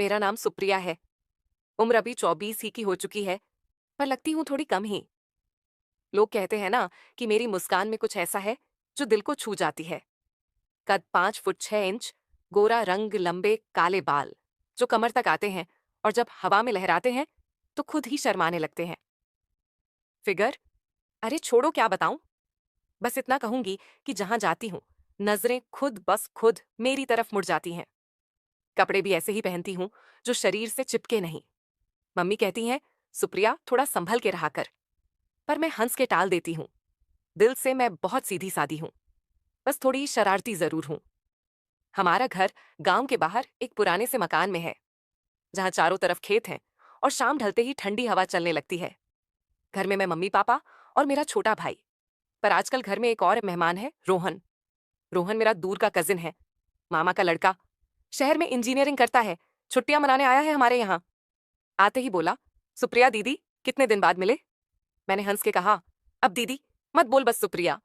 मेरा नाम सुप्रिया है। उम्र अभी 24 ही की हो चुकी है, पर लगती हूँ थोड़ी कम ही। लोग कहते हैं ना कि मेरी मुस्कान में कुछ ऐसा है जो दिल को छू जाती है। कद 5 फुट 6 इंच, गोरा रंग, लंबे काले बाल जो कमर तक आते हैं और जब हवा में लहराते हैं तो खुद ही शर्माने लगते हैं। फिगर, अरे छोड़ो, क्या बताऊं। बस इतना कहूंगी कि जहां जाती हूँ नजरें खुद बस खुद मेरी तरफ मुड़ जाती हैं। कपड़े भी ऐसे ही पहनती हूँ जो शरीर से चिपके नहीं। मम्मी कहती हैं, सुप्रिया थोड़ा संभल के रहा कर, पर मैं हंस के टाल देती हूँ। दिल से मैं बहुत सीधी सादी हूँ, बस थोड़ी शरारती जरूर हूँ। हमारा घर गांव के बाहर एक पुराने से मकान में है, जहां चारों तरफ खेत हैं और शाम ढलते ही ठंडी हवा चलने लगती है। घर में मैं, मम्मी पापा और मेरा छोटा भाई। पर आजकल घर में एक और मेहमान है, रोहन। रोहन मेरा दूर का कजिन है, मामा का लड़का। शहर में इंजीनियरिंग करता है, छुट्टियां मनाने आया है हमारे यहाँ। आते ही बोला, सुप्रिया दीदी, कितने दिन बाद मिले। मैंने हंस के कहा, अब दीदी मत बोल, बस सुप्रिया।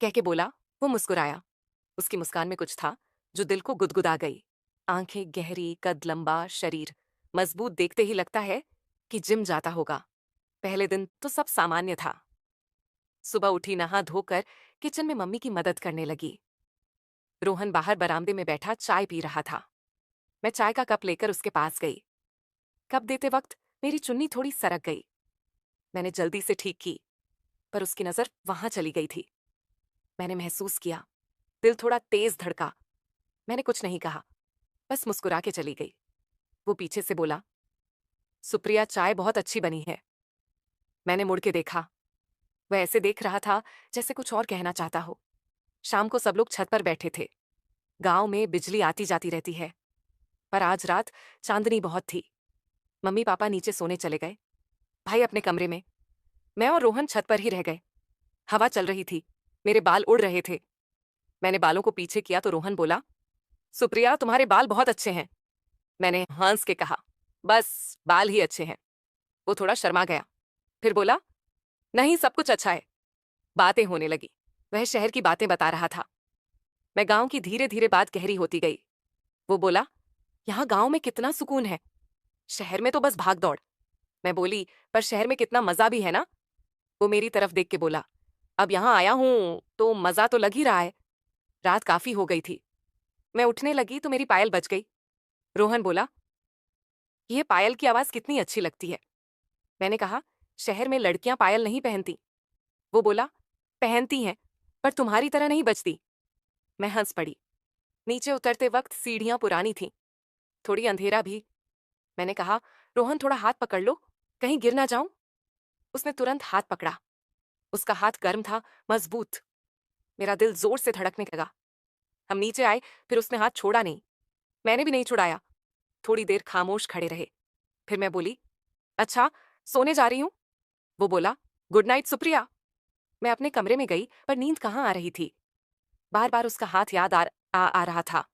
कह के बोला। वो मुस्कुराया। उसकी मुस्कान में कुछ था जो दिल को गुदगुदा गई। आंखें गहरी, कद लंबा, शरीर मजबूत, देखते ही लगता है कि जिम जाता होगा। पहले दिन तो सब सामान्य था। सुबह उठी, नहा धोकर किचन में मम्मी की मदद करने लगी। रोहन बाहर बरामदे में बैठा चाय पी रहा था। मैं चाय का कप लेकर उसके पास गई। कप देते वक्त मेरी चुन्नी थोड़ी सरक गई। मैंने जल्दी से ठीक की, पर उसकी नजर वहां चली गई थी। मैंने महसूस किया, दिल थोड़ा तेज धड़का। मैंने कुछ नहीं कहा, बस मुस्कुरा के चली गई। वो पीछे से बोला, सुप्रिया चाय बहुत अच्छी बनी है। मैंने मुड़ के देखा। वह ऐसे देख रहा था जैसे कुछ और कहना चाहता हो। शाम को सब लोग छत पर बैठे थे। गांव में बिजली आती जाती रहती है, पर आज रात चांदनी बहुत थी। मम्मी पापा नीचे सोने चले गए, भाई अपने कमरे में। मैं और रोहन छत पर ही रह गए। हवा चल रही थी, मेरे बाल उड़ रहे थे। मैंने बालों को पीछे किया तो रोहन बोला, सुप्रिया तुम्हारे बाल बहुत अच्छे हैं। मैंने हंस के कहा, बस बाल ही अच्छे हैं। वो थोड़ा शर्मा गया, फिर बोला, नहीं सब कुछ अच्छा है। बातें होने लगी। वह शहर की बातें बता रहा था, मैं गांव की। धीरे धीरे बात गहरी होती गई। वो बोला, यहाँ गांव में कितना सुकून है, शहर में तो बस भाग दौड़। मैं बोली, पर शहर में कितना मजा भी है ना। वो मेरी तरफ देख के बोला, अब यहाँ आया हूं तो मजा तो लग ही रहा है। रात काफी हो गई थी। मैं उठने लगी तो मेरी पायल बज गई। रोहन बोला, यह पायल की आवाज कितनी अच्छी लगती है। मैंने कहा, शहर में लड़कियां पायल नहीं पहनती। वो बोला, पहनती हैं, पर तुम्हारी तरह नहीं बजती। मैं हंस पड़ी। नीचे उतरते वक्त सीढ़ियां पुरानी थीं, थोड़ी अंधेरा भी। मैंने कहा, रोहन थोड़ा हाथ पकड़ लो, कहीं गिर ना जाऊं। उसने तुरंत हाथ पकड़ा। उसका हाथ गर्म था, मजबूत। मेरा दिल जोर से धड़कने लगा। हम नीचे आए, फिर उसने हाथ छोड़ा नहीं। मैंने भी नहीं छुड़ाया। थोड़ी देर खामोश खड़े रहे। फिर मैं बोली, अच्छा सोने जा रही हूं। वो बोला, गुड नाइट सुप्रिया। मैं अपने कमरे में गई, पर नींद कहाँ आ रही थी। बार बार उसका हाथ याद आ रहा था।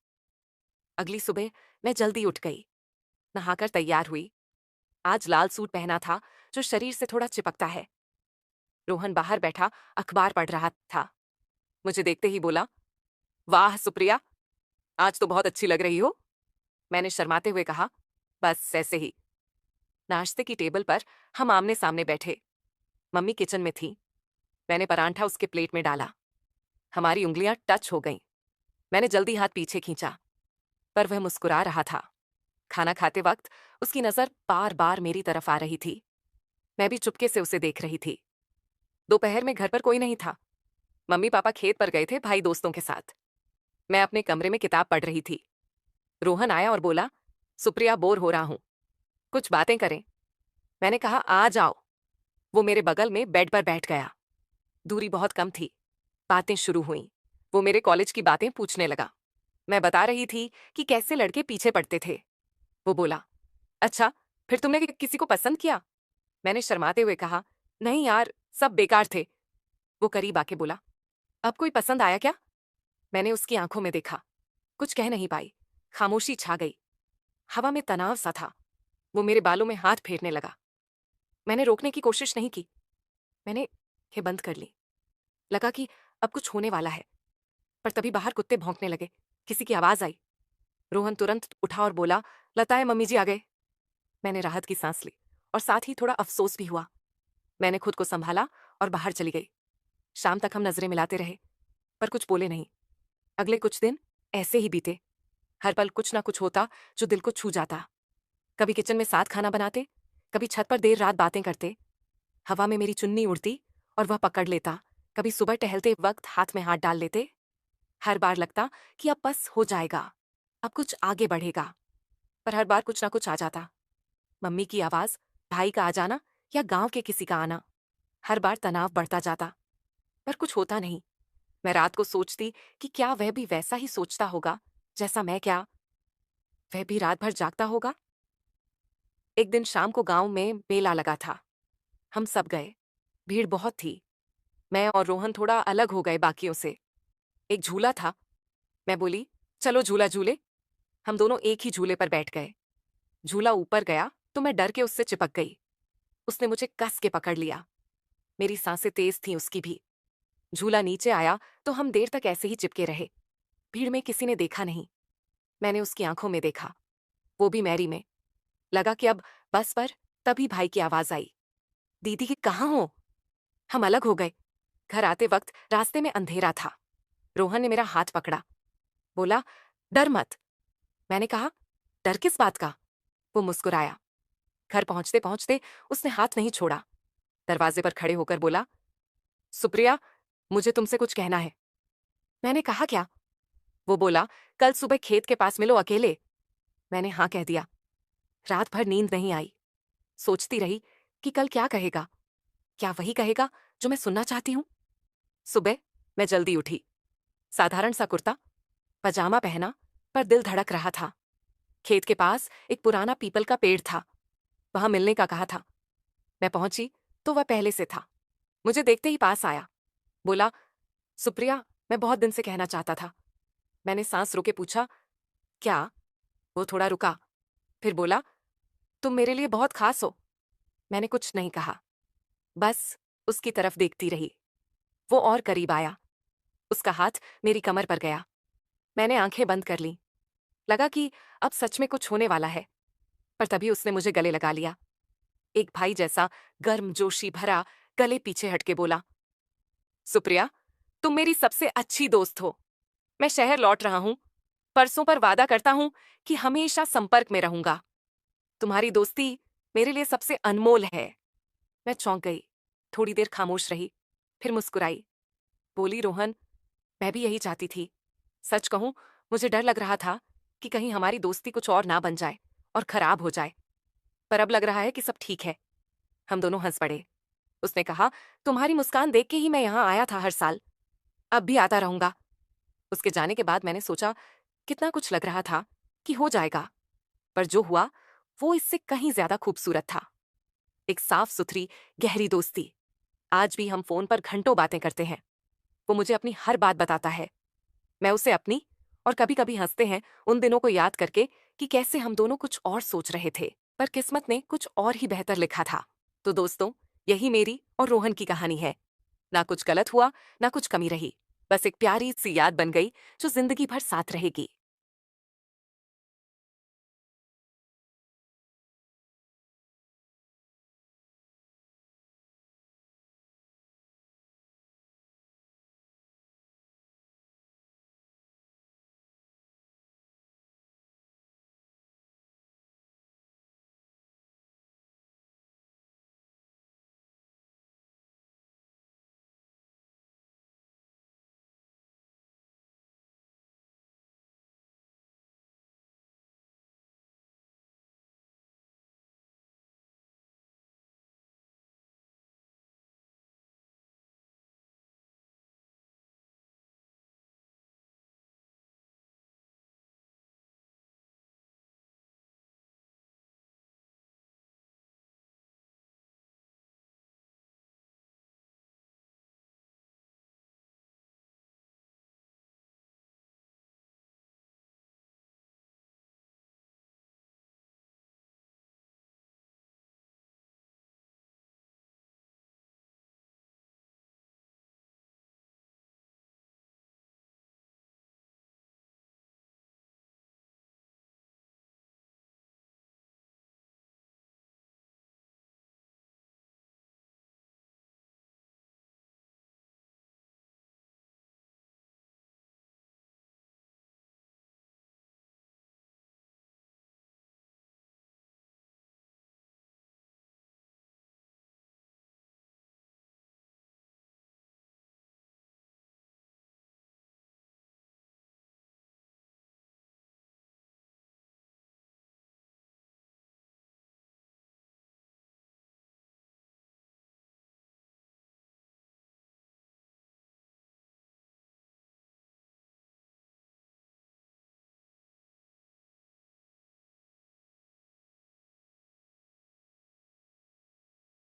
अगली सुबह मैं जल्दी उठ गई, नहाकर तैयार हुई। आज लाल सूट पहना था जो शरीर से थोड़ा चिपकता है। रोहन बाहर बैठा अखबार पढ़ रहा था। मुझे देखते ही बोला, वाह सुप्रिया, आज तो बहुत अच्छी लग रही हो। मैंने शर्माते हुए कहा, बस ऐसे ही। नाश्ते की टेबल पर हम आमने सामने बैठे। मम्मी किचन में थी। मैंने परांठा उसके प्लेट में डाला। हमारी उंगलियां टच हो गईं। मैंने जल्दी हाथ पीछे खींचा, पर वह मुस्कुरा रहा था। खाना खाते वक्त उसकी नजर बार बार मेरी तरफ आ रही थी। मैं भी चुपके से उसे देख रही थी। दोपहर में घर पर कोई नहीं था। मम्मी पापा खेत पर गए थे भाई दोस्तों के साथ। मैं अपने कमरे में किताब पढ़ रही थी। रोहन आया और बोला, सुप्रिया बोर हो रहा हूं, कुछ बातें करें। मैंने कहा, आ जाओ। वो मेरे बगल में बेड पर बैठ गया। दूरी बहुत कम थी। बातें शुरू हुईं। वो मेरे कॉलेज की बातें पूछने लगा। मैं बता रही थी कि कैसे लड़के पीछे पड़ते थे। वो बोला, अच्छा फिर तुमने किसी को पसंद किया। मैंने शर्माते हुए कहा, नहीं यार, सब बेकार थे। वो करीब आके बोला, अब कोई पसंद आया क्या। मैंने उसकी आंखों में देखा, कुछ कह नहीं पाई। खामोशी छा गई। हवा में तनाव सा था। वो मेरे बालों में हाथ फेरने लगा। मैंने रोकने की कोशिश नहीं की। मैंने ये बंद कर ली। लगा कि अब कुछ होने वाला है, पर तभी बाहर कुत्ते भौंकने लगे। किसी की आवाज आई। रोहन तुरंत उठा और बोला, लताए मम्मी जी आ गए। मैंने राहत की सांस ली और साथ ही थोड़ा अफसोस भी हुआ। मैंने खुद को संभाला और बाहर चली गई। शाम तक हम नजरें मिलाते रहे, पर कुछ बोले नहीं। अगले कुछ दिन ऐसे ही बीते। हर पल कुछ ना कुछ होता जो दिल को छू जाता। कभी किचन में साथ खाना बनाते, कभी छत पर देर रात बातें करते, हवा में मेरी चुन्नी उड़ती और वह पकड़ लेता, कभी सुबह टहलते वक्त हाथ में हाथ डाल लेते। हर बार लगता कि अब बस हो जाएगा, अब कुछ आगे बढ़ेगा, पर हर बार कुछ ना कुछ आ जाता। मम्मी की आवाज, भाई का आ जाना या गांव के किसी का आना। हर बार तनाव बढ़ता जाता, पर कुछ होता नहीं। मैं रात को सोचती कि क्या वह भी वैसा ही सोचता होगा जैसा मैं, क्या वह भी रात भर जागता होगा। एक दिन शाम को गांव में मेला लगा था। हम सब गए। भीड़ बहुत थी। मैं और रोहन थोड़ा अलग हो गए बाकियों से। एक झूला था। मैं बोली, चलो झूला झूले। हम दोनों एक ही झूले पर बैठ गए। झूला ऊपर गया तो मैं डर के उससे चिपक गई। उसने मुझे कस के पकड़ लिया। मेरी सांसें तेज थीं उसकी भी। झूला नीचे आया तो हम देर तक ऐसे ही चिपके रहे। भीड़ में किसी ने देखा नहीं। मैंने उसकी आंखों में देखा, वो भी मैरी में। लगा कि अब बस, पर तभी भाई की आवाज आई, दीदी कि कहाँ हो। हम अलग हो गए। घर आते वक्त रास्ते में अंधेरा था। रोहन ने मेरा हाथ पकड़ा, बोला, डर मत। मैंने कहा, डर किस बात का। वो मुस्कुराया। घर पहुंचते पहुंचते उसने हाथ नहीं छोड़ा। दरवाजे पर खड़े होकर बोला, सुप्रिया, मुझे तुमसे कुछ कहना है। मैंने कहा, क्या। वो बोला, कल सुबह खेत के पास मिलो अकेले। मैंने हाँ कह दिया। रात भर नींद नहीं आई। सोचती रही कि कल क्या कहेगा। क्या वही कहेगा जो मैं सुनना चाहती हूँ। सुबह मैं जल्दी उठी। साधारण सा कुर्ता पजामा पहना, पर दिल धड़क रहा था। खेत के पास एक पुराना पीपल का पेड़ था। वहां मिलने का कहा था। मैं पहुंची तो वह पहले से था। मुझे देखते ही पास आया। बोला, सुप्रिया, मैं बहुत दिन से कहना चाहता था। मैंने सांस रोके पूछा, क्या। वो थोड़ा रुका, फिर बोला, तुम मेरे लिए बहुत खास हो। मैंने कुछ नहीं कहा, बस उसकी तरफ देखती रही। वो और करीब आया। उसका हाथ मेरी कमर पर गया। मैंने आंखें बंद कर लीं। लगा कि अब सच में कुछ होने वाला है, पर तभी उसने मुझे गले लगा लिया। एक भाई जैसा गर्मजोशी भरा गले पीछे हटके बोला, सुप्रिया, तुम मेरी सबसे अच्छी दोस्त हो। मैं शहर लौट रहा हूं। परसों पर वादा करता हूं कि हमेशा संपर्क में रहूंगा। तुम्हारी दोस्ती मेरे लिए सबसे अनमोल है। मैं चौंक गई, थोड़ी देर खामोश रही, फिर मुस्कुराई। बोली, रोहन, मैं भी यही चाहती थी। सच कहूं, मुझे डर लग रहा था कि कहीं हमारी दोस्ती कुछ और ना बन जाए और खराब हो जाए, पर अब लग रहा है कि सब ठीक है। हम दोनों हंस पड़े। उसने कहा, तुम्हारी मुस्कान देख के ही मैं यहां आया था हर साल। अब भी आता रहूंगा। उसके जाने के बाद मैंने सोचा, कितना कुछ लग रहा था कि हो जाएगा, पर जो हुआ वो इससे कहीं ज्यादा खूबसूरत था। एक साफ सुथरी गहरी दोस्ती। आज भी हम फोन पर घंटों बातें करते हैं। वो मुझे अपनी हर बात बताता है, मैं उसे अपनी, और कभी कभी हंसते हैं उन दिनों को याद करके कि कैसे हम दोनों कुछ और सोच रहे थे, पर किस्मत ने कुछ और ही बेहतर लिखा था। तो दोस्तों, यही मेरी और रोहन की कहानी है। ना कुछ गलत हुआ, ना कुछ कमी रही, बस एक प्यारी सी याद बन गई जो जिंदगी भर साथ रहेगी।